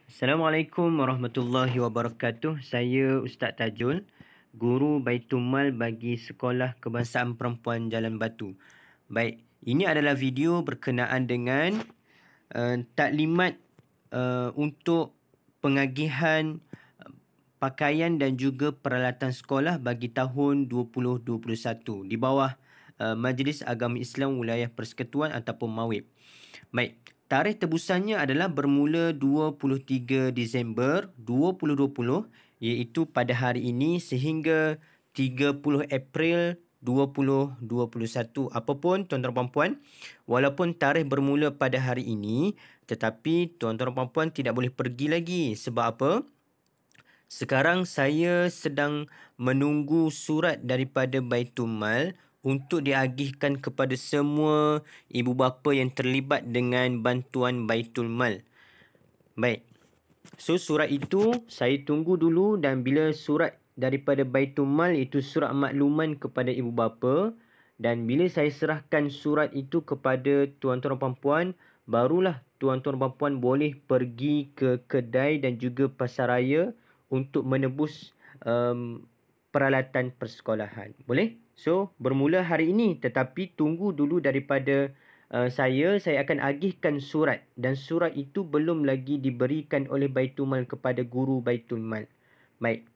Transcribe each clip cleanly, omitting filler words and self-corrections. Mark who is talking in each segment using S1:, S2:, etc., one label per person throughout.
S1: Assalamualaikum warahmatullahi wabarakatuh. Saya Ustaz Tajul, Guru Baitul Mal bagi Sekolah Kebangsaan Perempuan Jalan Batu. Baik, ini adalah video berkenaan dengan taklimat untuk pengagihan pakaian dan juga peralatan sekolah bagi tahun 2021 di bawah Majlis Agama Islam Wilayah Persekutuan ataupun MAWIP. Baik, tarikh tebusannya adalah bermula 23 Disember 2020 iaitu pada hari ini sehingga 30 April 2021. Apapun tuan-tuan dan puan, walaupun tarikh bermula pada hari ini, tetapi tuan-tuan dan puan tidak boleh pergi lagi. Sebab apa? Sekarang saya sedang menunggu surat daripada Baitul Mal untuk diagihkan kepada semua ibu bapa yang terlibat dengan bantuan Baitul Mal. Baik. So surat itu saya tunggu dulu, dan bila surat daripada Baitul Mal itu surat makluman kepada ibu bapa, dan bila saya serahkan surat itu kepada tuan-tuan dan puan, barulah tuan-tuan dan puan boleh pergi ke kedai dan juga pasaraya untuk menebus peralatan persekolahan. Boleh? So, bermula hari ini, tetapi tunggu dulu daripada saya akan agihkan surat, dan surat itu belum lagi diberikan oleh Baitul Mal kepada guru Baitul Mal. Baik.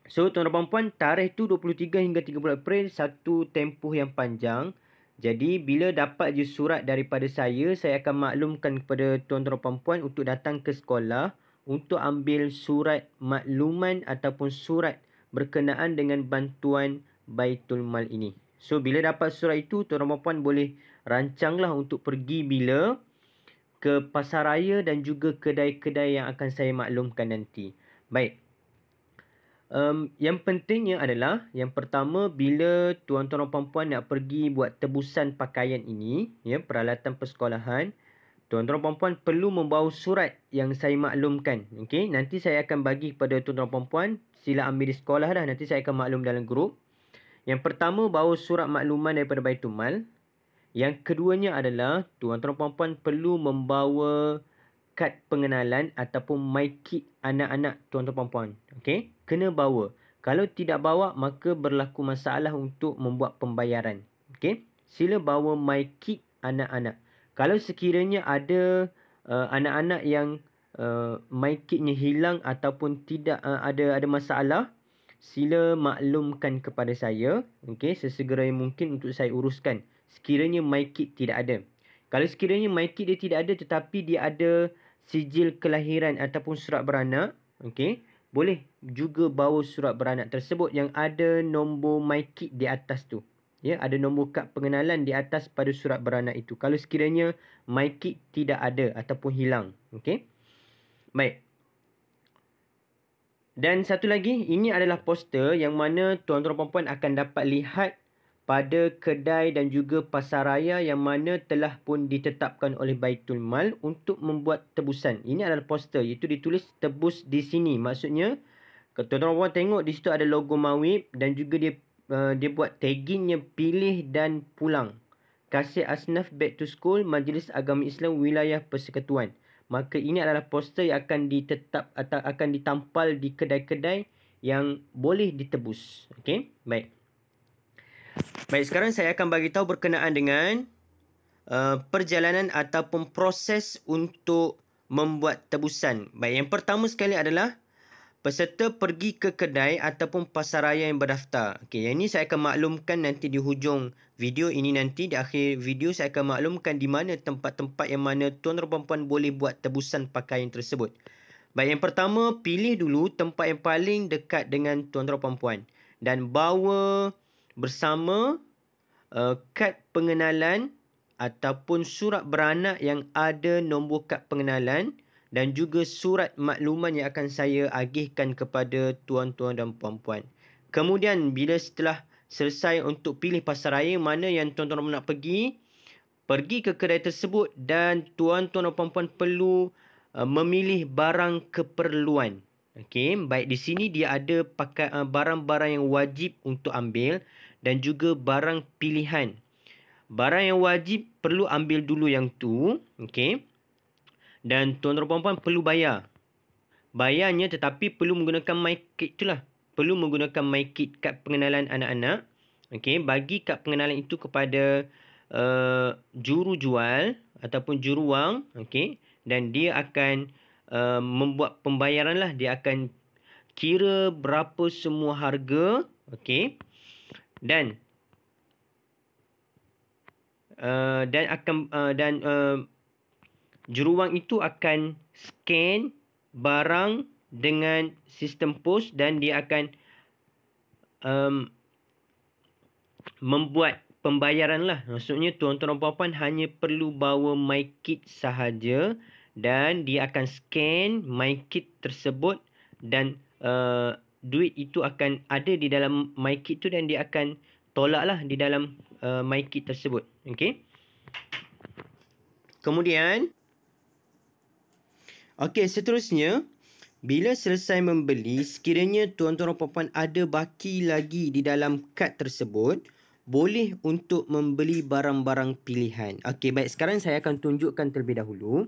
S1: So, tuan-tuan dan puan, tarikh tu 23 hingga 30 April, satu tempoh yang panjang. Jadi, bila dapat je surat daripada saya akan maklumkan kepada tuan-tuan dan puan untuk datang ke sekolah untuk ambil surat makluman ataupun surat berkenaan dengan bantuan Baitul Mal ini. So, bila dapat surat itu, tuan-tuan dan puan boleh rancanglah untuk pergi bila ke pasaraya dan juga kedai-kedai yang akan saya maklumkan nanti. Baik. Yang pentingnya adalah, yang pertama, bila tuan-tuan dan puan nak pergi buat tebusan pakaian ini, ya, peralatan persekolahan, tuan-tuan dan puan perlu membawa surat yang saya maklumkan. Okey, nanti saya akan bagi kepada tuan-tuan dan puan, sila ambil di sekolah dah, nanti saya akan maklum dalam grup. Yang pertama, bawa surat makluman daripada Baitul Mal. Yang keduanya adalah tuan-tuan dan puan perlu membawa kad pengenalan ataupun my kit anak-anak tuan-tuan dan puan. Okey, kena bawa. Kalau tidak bawa, maka berlaku masalah untuk membuat pembayaran. Okey, sila bawa my kit anak-anak. Kalau sekiranya ada anak-anak yang my kitnya hilang ataupun tidak ada masalah, sila maklumkan kepada saya, okey, sesegera yang mungkin untuk saya uruskan. Sekiranya my kit tidak ada. Kalau sekiranya my kit dia tidak ada tetapi dia ada sijil kelahiran ataupun surat beranak, okey, boleh juga bawa surat beranak tersebut yang ada nombor my kit di atas tu. Ya, ada nombor kad pengenalan di atas pada surat beranak itu. Kalau sekiranya my kit tidak ada ataupun hilang, okey. Baik. Dan satu lagi, ini adalah poster yang mana tuan-tuan dan puan akan dapat lihat pada kedai dan juga pasaraya yang mana telah pun ditetapkan oleh Baitul Mal untuk membuat tebusan. Ini adalah poster, iaitu ditulis tebus di sini. Maksudnya, tuan-tuan dan puan tengok di situ ada logo MAWIP dan juga dia buat taggingnya pilih dan pulang. Kasih Asnaf Back to School Majlis Agama Islam Wilayah Persekutuan. Maka ini adalah poster yang akan akan ditampal di kedai-kedai yang boleh ditebus. Okey, baik. Baik, sekarang saya akan bagi tahu berkenaan dengan perjalanan ataupun proses untuk membuat tebusan. Baik, yang pertama sekali adalah peserta pergi ke kedai ataupun pasaraya yang berdaftar. Okey, yang ini saya akan maklumkan nanti di hujung video ini. Nanti di akhir video saya akan maklumkan di mana tempat-tempat yang mana tuan dan puan boleh buat tebusan pakaian tersebut. Baik, yang pertama, pilih dulu tempat yang paling dekat dengan tuan dan puan dan bawa bersama kad pengenalan ataupun surat beranak yang ada nombor kad pengenalan dan juga surat makluman yang akan saya agihkan kepada tuan-tuan dan puan-puan. Kemudian bila setelah selesai untuk pilih pasaraya mana yang tuan-tuan nak pergi ke kedai tersebut, dan tuan-tuan dan puan-puan perlu memilih barang keperluan. Okey, baik, di sini dia ada barang-barang yang wajib untuk ambil dan juga barang pilihan. Barang yang wajib perlu ambil dulu yang tu, okey. Dan tuan-tuan dan puan-puan perlu bayar. Bayarnya tetapi perlu menggunakan MyKit itulah. Perlu menggunakan MyKit, kad pengenalan anak-anak. Okey, bagi kad pengenalan itu kepada juru jual ataupun juru wang, okey, dan dia akan membuat pembayaran lah. Dia akan kira berapa semua harga, okey. Dan juruwang itu akan scan barang dengan sistem pos dan dia akan membuat pembayaran lah. Maksudnya tuan-tuan dan puan-puan hanya perlu bawa MyKit sahaja dan dia akan scan MyKit tersebut dan duit itu akan ada di dalam MyKit tu dan dia akan tolak lah di dalam MyKit tersebut. Okey. Kemudian, okey, seterusnya, bila selesai membeli, sekiranya tuan-tuan dan puan-puan ada baki lagi di dalam kad tersebut, boleh untuk membeli barang-barang pilihan. Okey, baik. Sekarang saya akan tunjukkan terlebih dahulu.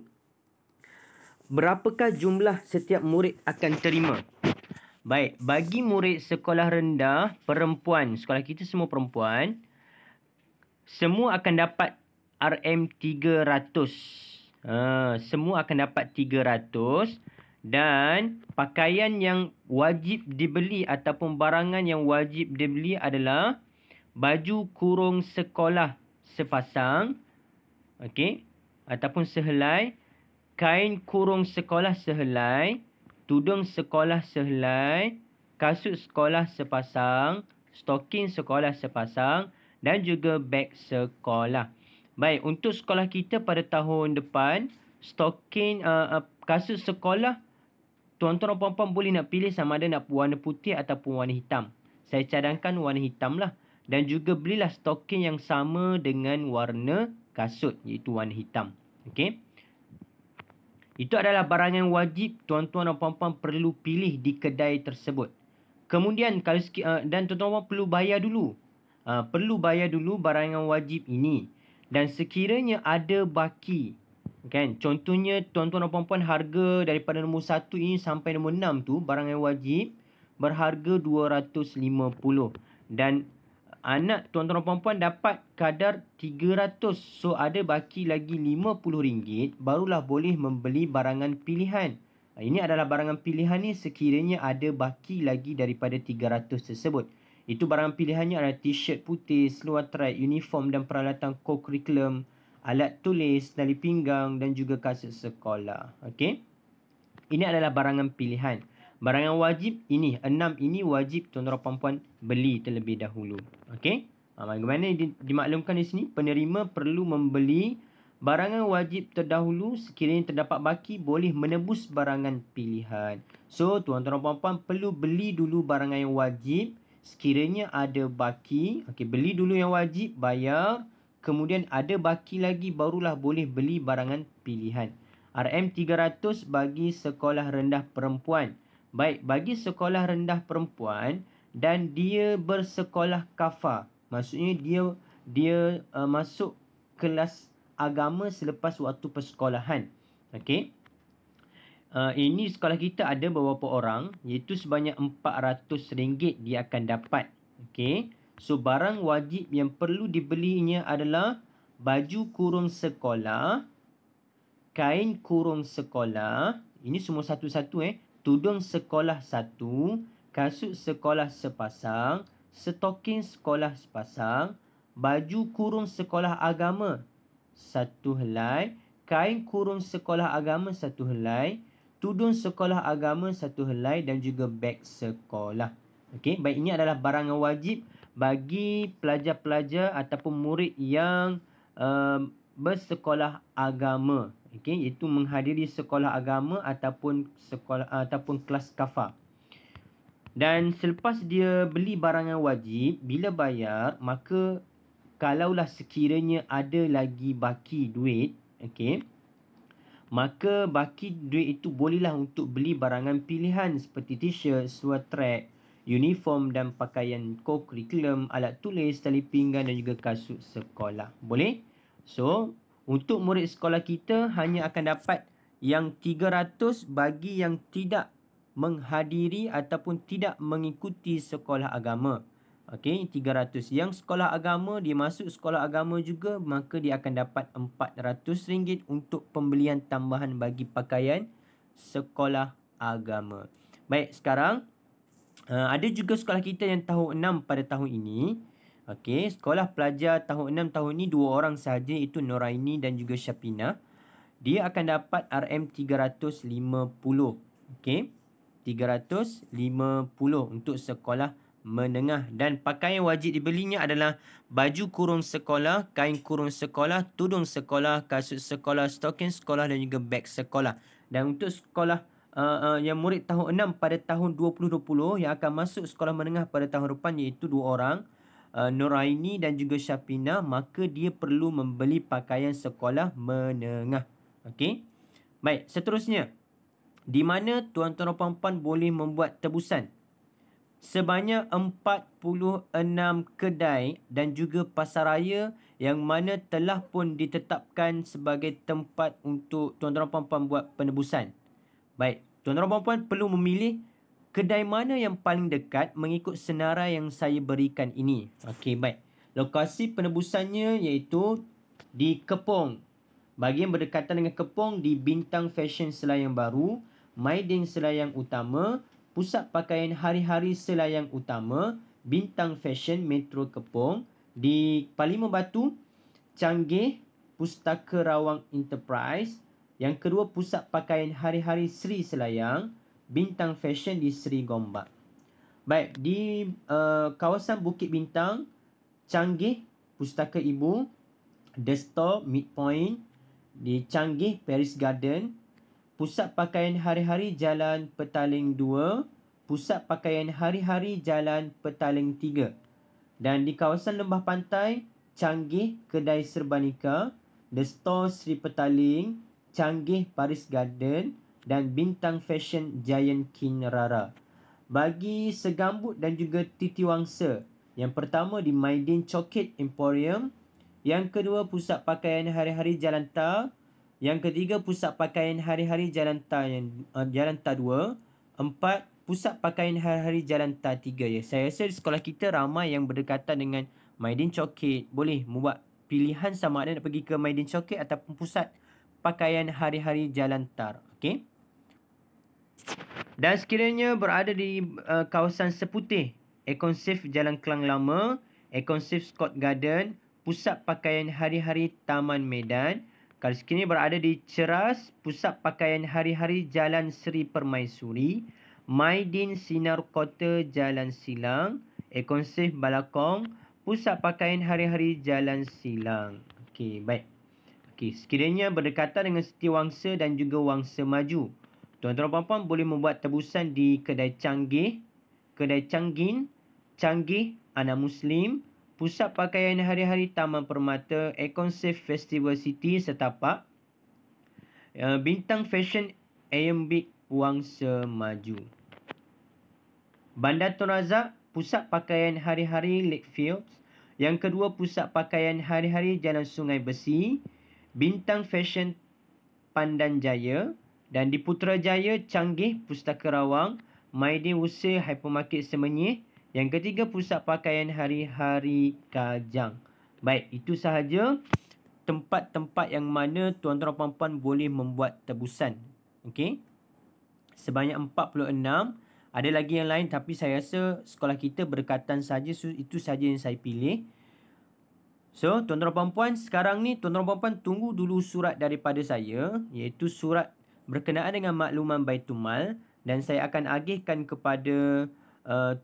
S1: Berapakah jumlah setiap murid akan terima? Baik, bagi murid sekolah rendah perempuan, sekolah kita semua perempuan, semua akan dapat RM300. Semua akan dapat 300 dan pakaian yang wajib dibeli ataupun barangan yang wajib dibeli adalah baju kurung sekolah sepasang, okey, ataupun sehelai, kain kurung sekolah sehelai, tudung sekolah sehelai, kasut sekolah sepasang, stoking sekolah sepasang dan juga beg sekolah. Baik, untuk sekolah kita pada tahun depan, stoking kasut sekolah, tuan-tuan dan puan-puan boleh nak pilih sama ada nak warna putih ataupun warna hitam. Saya cadangkan warna hitam lah. Dan juga belilah stoking yang sama dengan warna kasut, iaitu warna hitam. Okey. Itu adalah barang yang wajib tuan-tuan dan puan-puan perlu pilih di kedai tersebut. Kemudian dan tuan-tuan perlu bayar dulu. Perlu bayar dulu barang yang wajib ini. Dan sekiranya ada baki, kan? Contohnya tuan-tuan dan puan-puan, harga daripada nombor 1 ini sampai nombor 6 tu barang yang wajib berharga 250 dan anak tuan-tuan dan puan-puan dapat kadar 300. So ada baki lagi RM50 barulah boleh membeli barangan pilihan. Ini adalah barangan pilihan ni sekiranya ada baki lagi daripada 300 tersebut. Itu barangan pilihannya adalah t-shirt putih, seluar track, uniform dan peralatan co-curriculum, alat tulis, tali pinggang dan juga kasut sekolah. Okey. Ini adalah barangan pilihan. Barangan wajib ini, 6 ini wajib tuan-tuan dan puan-puan beli terlebih dahulu. Okey. Bagaimana dimaklumkan di sini? Penerima perlu membeli barangan wajib terdahulu, sekiranya terdapat baki boleh menebus barangan pilihan. So, tuan-tuan dan puan-puan perlu beli dulu barangan yang wajib. Sekiranya ada baki, okey, beli dulu yang wajib, bayar. Kemudian ada baki lagi barulah boleh beli barangan pilihan. RM300 bagi sekolah rendah perempuan. Baik, bagi sekolah rendah perempuan dan dia bersekolah kafa. Maksudnya dia masuk kelas agama selepas waktu persekolahan. Okey. Ini sekolah kita ada beberapa orang, iaitu sebanyak RM400 dia akan dapat. Okey. So barang wajib yang perlu dibelinya adalah baju kurung sekolah, kain kurung sekolah, ini semua satu-satu tudung sekolah 1, kasut sekolah sepasang, stoking sekolah sepasang, baju kurung sekolah agama 1 helai, kain kurung sekolah agama 1 helai, tudung sekolah agama 1 helai dan juga beg sekolah. Okey, baik, ini adalah barang yang wajib bagi pelajar-pelajar ataupun murid yang bersekolah agama. Okey, iaitu menghadiri sekolah agama ataupun kelas kafa. Dan selepas dia beli barang yang wajib, bila bayar, maka kalaulah sekiranya ada lagi baki duit, okey, maka baki duit itu bolehlah untuk beli barangan pilihan seperti t-shirt, seluar track, uniform dan pakaian co-curriculum, alat tulis, tali pinggang dan juga kasut sekolah. Boleh? So, untuk murid sekolah kita hanya akan dapat yang 300 bagi yang tidak menghadiri ataupun tidak mengikuti sekolah agama. Okey, 300. Yang sekolah agama, dia masuk sekolah agama juga, maka dia akan dapat RM400 untuk pembelian tambahan bagi pakaian sekolah agama. Baik, sekarang ada juga sekolah kita yang tahun 6 pada tahun ini. Okey, sekolah pelajar tahun 6 tahun ini 2 orang sahaja, iaitu Noraini dan juga Syapina. Dia akan dapat RM350. Okey, 350 untuk sekolah menengah, dan pakaian wajib dibelinya adalah baju kurung sekolah, kain kurung sekolah, tudung sekolah, kasut sekolah, stokin sekolah dan juga beg sekolah. Dan untuk sekolah yang murid tahun 6 pada tahun 2020 yang akan masuk sekolah menengah pada tahun depan, iaitu 2 orang, Noraini dan juga Syapina, maka dia perlu membeli pakaian sekolah menengah. Okey. Baik, seterusnya, di mana tuan-tuan dan puan-puan boleh membuat tebusan? Sebanyak 46 kedai dan juga pasaraya yang mana telah pun ditetapkan sebagai tempat untuk tuan-tuan dan puan-puan buat penebusan. Baik, tuan-tuan dan puan-puan perlu memilih kedai mana yang paling dekat mengikut senarai yang saya berikan ini. Okey, baik. Lokasi penebusannya iaitu di Kepong. Bagi yang berdekatan dengan Kepong, di Bintang Fashion Selayang Baru, Maidin Selayang Utama, Pusat Pakaian Hari-Hari Selayang Utama, Bintang Fashion Metro Kepong. Di Parlimen Batu, Canggih, Pustaka Rawang Enterprise. Yang kedua, Pusat Pakaian Hari-Hari Sri Selayang, Bintang Fashion di Sri Gombak. Baik, di kawasan Bukit Bintang, Canggih, Pustaka Ibu, The Store, Midpoint. Di Canggih, Paris Garden. Pusat Pakaian Hari-Hari Jalan Petaling 2, Pusat Pakaian Hari-Hari Jalan Petaling 3. Dan di kawasan Lembah Pantai, Canggih, Kedai Serbanika, The Store Sri Petaling, Canggih, Paris Garden dan Bintang Fashion Giant Kinrara. Bagi Segambut dan juga Titiwangsa, yang pertama di Maidin Chocolate Emporium, yang kedua Pusat Pakaian Hari-Hari Jalan Tar, yang ketiga, Pusat Pakaian Hari-Hari Jalan Tar 2. 4, Pusat Pakaian Hari-Hari Jalan Tar 3. Ya, saya rasa di sekolah kita ramai yang berdekatan dengan Maidin Chocolate. Boleh membuat pilihan sama ada nak pergi ke Maidin Chocolate ataupun Pusat Pakaian Hari-Hari Jalan Tar. Okey. Dan sekiranya berada di kawasan Seputih, Econsave Jalan Kelang Lama, Econsave Scott Garden, Pusat Pakaian Hari-Hari Taman Medan. Kalau sekiranya berada di Ceras, Pusat Pakaian Hari-Hari Jalan Seri Permaisuri, Maidin Sinar Kota Jalan Silang, Econsave Balakong, Pusat Pakaian Hari-Hari Jalan Silang. Okey, baik. Okey, sekiranya berdekatan dengan Setiawangsa dan juga Wangsa Maju, tuan-tuan dan puan-puan boleh membuat tebusan di Kedai Canggih, Kedai Canggin, Canggih, Anak Muslim, Pusat Pakaian Hari-Hari Taman Permata, Econsave Festival City Setapak, Bintang Fashion Ayambik Wangsa Maju. Bandar Tun Razak, Pusat Pakaian Hari-Hari Lakefields. Yang kedua, Pusat Pakaian Hari-Hari Jalan Sungai Besi, Bintang Fashion Pandan Jaya. Dan di Putrajaya, Canggih, Pustaka Rawang, Maidin Wusa Hypermarket Semenyih. Yang ketiga, Pusat Pakaian Hari-Hari Kajang. Baik, itu sahaja tempat-tempat yang mana tuan-tuan dan puan-puan boleh membuat tebusan. Okey. Sebanyak 46. Ada lagi yang lain tapi saya rasa sekolah kita berdekatan saja, so itu saja yang saya pilih. So, tuan-tuan dan puan-puan, sekarang ni tuan-tuan dan puan-puan tunggu dulu surat daripada saya, iaitu surat berkenaan dengan makluman Baitul Mal, dan saya akan agihkan kepada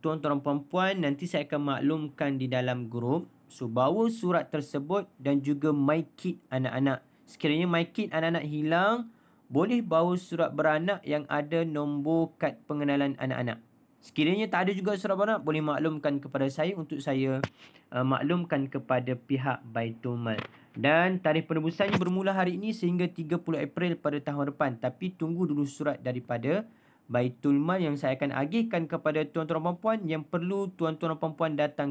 S1: tuan-tuan dan puan-puan. Nanti saya akan maklumkan di dalam grup. So, bawa surat tersebut dan juga my kit anak-anak. Sekiranya my kit anak-anak hilang, boleh bawa surat beranak yang ada nombor kad pengenalan anak-anak. Sekiranya tak ada juga surat beranak, boleh maklumkan kepada saya untuk saya maklumkan kepada pihak Baitul Mal. Dan tarikh penebusannya bermula hari ini sehingga 30 April pada tahun depan. Tapi tunggu dulu surat daripada Baitul Mal yang saya akan agihkan kepada tuan-tuan dan puan-puan, yang perlu tuan-tuan dan puan-puan datang